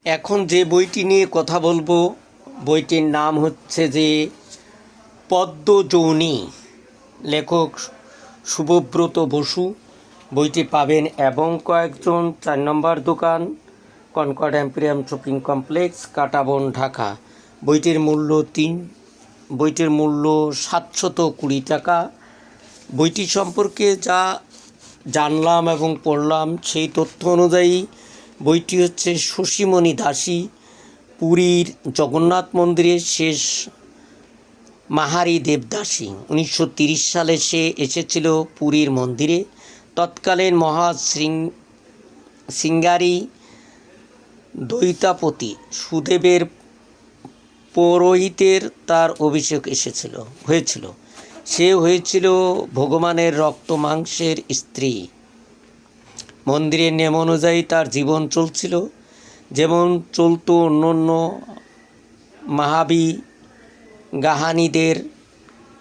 এখন যে বইটি নিয়ে কথা বলবো, বইটির নাম হচ্ছে যে পদ্মযৌনী, লেখক শুভব্রত বসু। বইটি পাবেন এবং কয়েকজন, 4 নম্বর দোকান, কনকর্ড এম্পোরিয়াম শপিং কমপ্লেক্স, কাঁটাবন, ঢাকা। বইটির মূল্য 720 টাকা। বইটি সম্পর্কে যা জানলাম এবং পড়লাম সেই তথ্য অনুযায়ী বইটি হচ্ছে শশীমণি দাসী পুরীর জগন্নাথ মন্দিরের শেষ মাহারি দেবদাসী। 1930 সালে সে এসেছিল পুরীর মন্দিরে। তৎকালীন সিঙ্গারি দৈতাপতি সুদেবের পৌরোহিতের তার অভিষেক হয়েছিল। সে হয়েছিল ভগবানের রক্ত মাংসের স্ত্রী। মন্দিরের নিয়ম অনুযায়ী তার জীবন চলছিল, যেমন চলত অন্য মাহাবী গাহানিদের,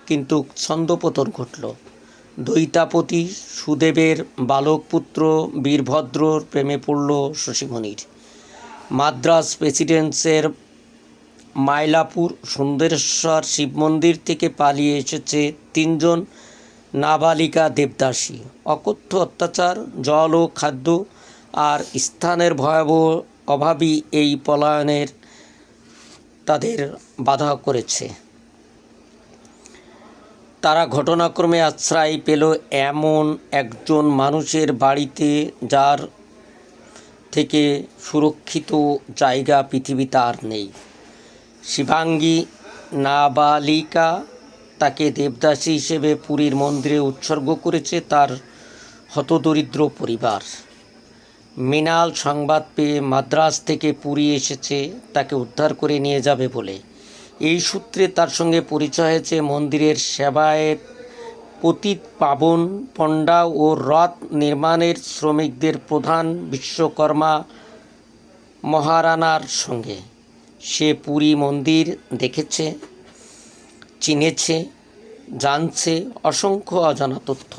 কিন্তু ছন্দপতন ঘটল। দৈতাপতি সুদেবের বালক পুত্র বীরভদ্রর প্রেমে পড়ল শশীমণির। মাদ্রাজ প্রেসিডেন্সির মাইলাপুর সুন্দরেশ্বর শিব মন্দির থেকে পালিয়ে এসেছে 3 জন নাবালিকা দেবদাসী। অকথ্য অত্যাচার, জল ও খাদ্য আর স্থানের ভয়াবহ অভাবই এই পলায়নের তাদের বাধা করেছে। তারা ঘটনাক্রমে আশ্রয় পেল এমন একজন মানুষের বাড়িতে, যার থেকে সুরক্ষিত জায়গা পৃথিবীতে আর নেই। শিবাঙ্গী নাবালিকা তাকে দেবদাসী হিসেবে পুরীর মন্দিরে উৎসর্গ করেছে তার হতদরিদ্র পরিবার। মৃণাল সংবাদ পেয়ে মাদ্রাজ থেকে পুরী এসেছে তাকে উদ্ধার করে নিয়ে যাবে বলে। এই সূত্রে তার সঙ্গে পরিচয় হয়েছে মন্দিরের সেবায়েত পতিত পাবন পণ্ডা ও রথ নির্মাণের শ্রমিকদের প্রধান বিশ্বকর্মা মহারানার সঙ্গে। সে পুরী মন্দির দেখেছে, চিনেছে, জানছে অসংখ্য অজানা তথ্য।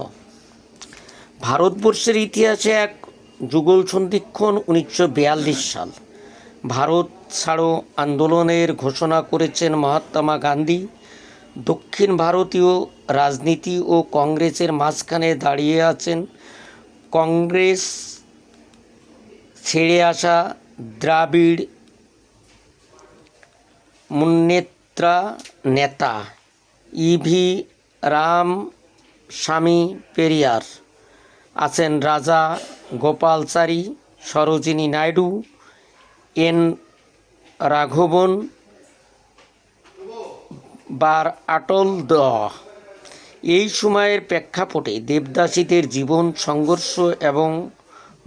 ভারতবর্ষের ইতিহাসে এক যুগল সন্ধিক্ষণ 1942 সাল। ভারত ছাড়ো আন্দোলনের ঘোষণা করেছেন মহাত্মা গান্ধী। দক্ষিণ ভারতীয় রাজনীতি ও কংগ্রেসের মাঝখানে দাঁড়িয়ে আছেন কংগ্রেস ছেড়ে আসা দ্রাবিড় মুন্নেত্রা নেতা ইভি রামস্বামী পেরিয়ার, আছেন রাজা গোপালচারী, সরোজিনী নাইডু, এন রাঘবন, বার আটল দ। এই সময়ের প্রেক্ষাপটে দেবদাসীদের জীবন সংঘর্ষ এবং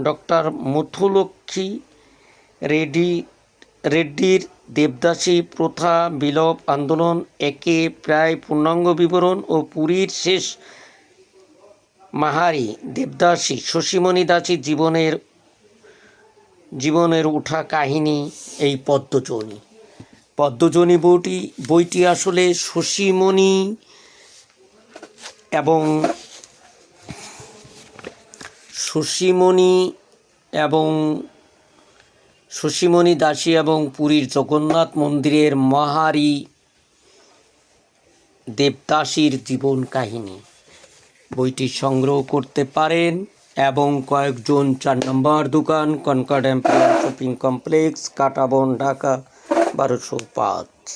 ডক্টর মুথুলক্ষ্মী রেড্ডির দেবদাসী প্রথা বিলোপ আন্দোলন একে প্রায় পূর্ণাঙ্গ বিবরণ ও পুরীর শেষ মাহারি দেবদাসী শশীমণি দাসীর জীবনের উঠা কাহিনী এই পদ্মযৌনী বইটি আসলে শশীমণি দাসী এবং পুরীর জগন্নাথ মন্দিরের মাহারি দেবদাসীর জীবন কাহিনী। বইটি সংগ্রহ করতে পারেন এবং কয়েকজন, 4 নম্বর দোকান, কনকর্ড এম্পোরিয়াম শপিং কমপ্লেক্স, কাঁটাবন, ঢাকা 1205।